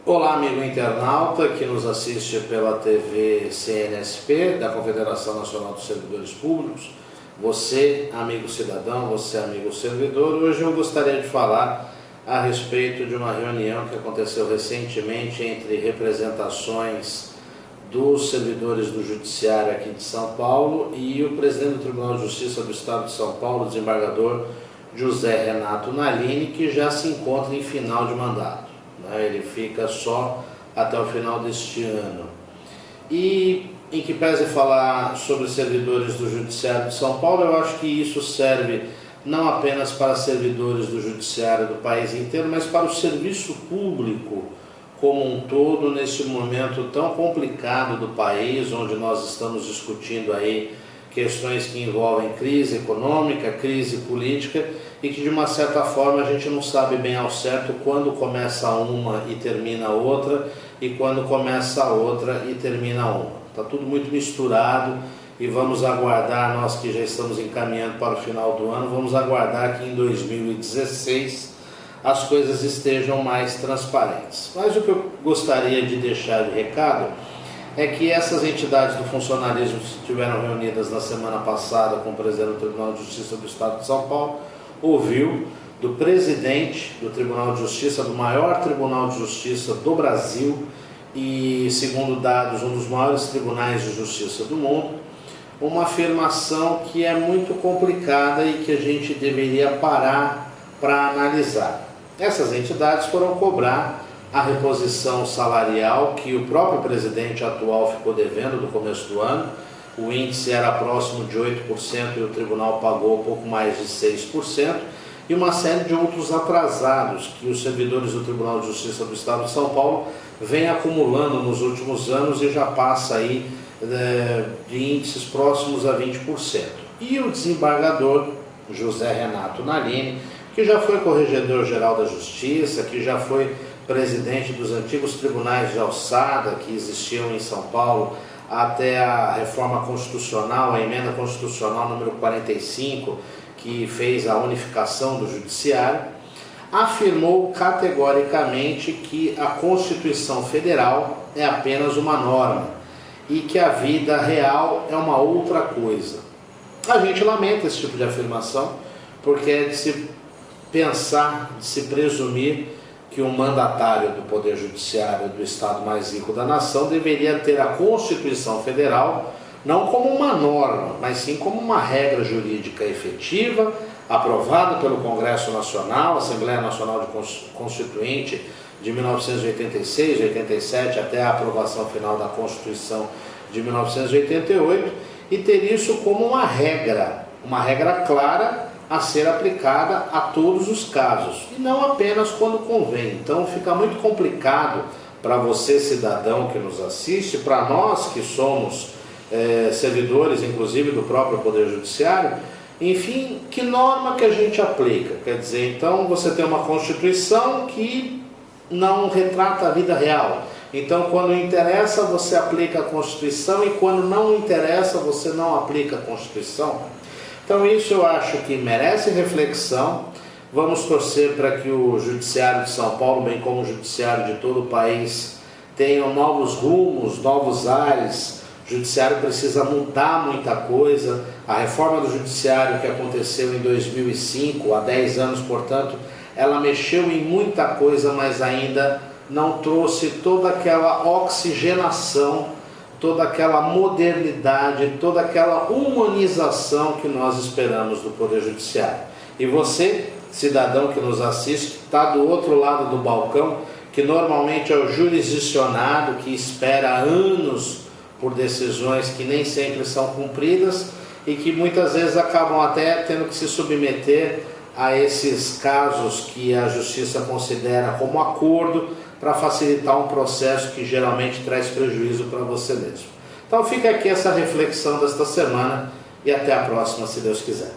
Olá, amigo internauta que nos assiste pela TV CNSP, da Confederação Nacional dos Servidores Públicos. Você, amigo cidadão, você, amigo servidor. Hoje eu gostaria de falar a respeito de uma reunião que aconteceu recentemente entre representações dos servidores do Judiciário aqui de São Paulo e o presidente do Tribunal de Justiça do Estado de São Paulo, o desembargador José Renato Nalini, que já se encontra em final de mandato. Ele fica só até o final deste ano. E em que pese falar sobre servidores do Judiciário de São Paulo, eu acho que isso serve não apenas para servidores do Judiciário do país inteiro, mas para o serviço público como um todo, nesse momento tão complicado do país, onde nós estamos discutindo aí questões que envolvem crise econômica, crise política, e que de uma certa forma a gente não sabe bem ao certo quando começa uma e termina outra, e quando começa a outra e termina uma. Está tudo muito misturado e vamos aguardar, nós que já estamos encaminhando para o final do ano, vamos aguardar que em 2016 as coisas estejam mais transparentes. Mas o que eu gostaria de deixar de recado é que essas entidades do funcionalismo que estiveram reunidas na semana passada com o presidente do Tribunal de Justiça do Estado de São Paulo, ouviu do presidente do Tribunal de Justiça, do maior Tribunal de Justiça do Brasil e, segundo dados, um dos maiores tribunais de justiça do mundo, uma afirmação que é muito complicada e que a gente deveria parar para analisar. Essas entidades foram cobrar a reposição salarial que o próprio presidente atual ficou devendo no começo do ano. O índice era próximo de 8% e o tribunal pagou pouco mais de 6%, e uma série de outros atrasados que os servidores do Tribunal de Justiça do Estado de São Paulo vêm acumulando nos últimos anos e já passa aí de índices próximos a 20%. E o desembargador José Renato Nalini, que já foi corregedor-geral da Justiça, que já foi presidente dos antigos tribunais de alçada que existiam em São Paulo até a reforma constitucional, a emenda constitucional número 45, que fez a unificação do judiciário, afirmou categoricamente que a Constituição Federal é apenas uma norma e que a vida real é uma outra coisa. A gente lamenta esse tipo de afirmação, porque é de se pensar, de se presumir que o mandatário do Poder Judiciário do Estado mais rico da nação deveria ter a Constituição Federal não como uma norma, mas sim como uma regra jurídica efetiva, aprovada pelo Congresso Nacional, Assembleia Nacional Constituinte de 1986, 87, até a aprovação final da Constituição de 1988, e ter isso como uma regra clara a ser aplicada a todos os casos, e não apenas quando convém. Então fica muito complicado para você, cidadão que nos assiste, para nós que somos servidores, inclusive do próprio Poder Judiciário, enfim, que norma que a gente aplica? Quer dizer, então você tem uma Constituição que não retrata a vida real. Então, quando interessa, você aplica a Constituição, e quando não interessa, você não aplica a Constituição. Então isso eu acho que merece reflexão. Vamos torcer para que o Judiciário de São Paulo, bem como o Judiciário de todo o país, tenham novos rumos, novos ares. O Judiciário precisa mudar muita coisa. A reforma do Judiciário que aconteceu em 2005, há 10 anos, portanto, ela mexeu em muita coisa, mas ainda não trouxe toda aquela oxigenação, toda aquela modernidade, toda aquela humanização que nós esperamos do Poder Judiciário. E você, cidadão que nos assiste, que está do outro lado do balcão, que normalmente é o jurisdicionado, que espera anos por decisões que nem sempre são cumpridas e que muitas vezes acabam até tendo que se submeter a esses casos que a Justiça considera como acordo, para facilitar um processo que geralmente traz prejuízo para você mesmo. Então fica aqui essa reflexão desta semana e até a próxima, se Deus quiser.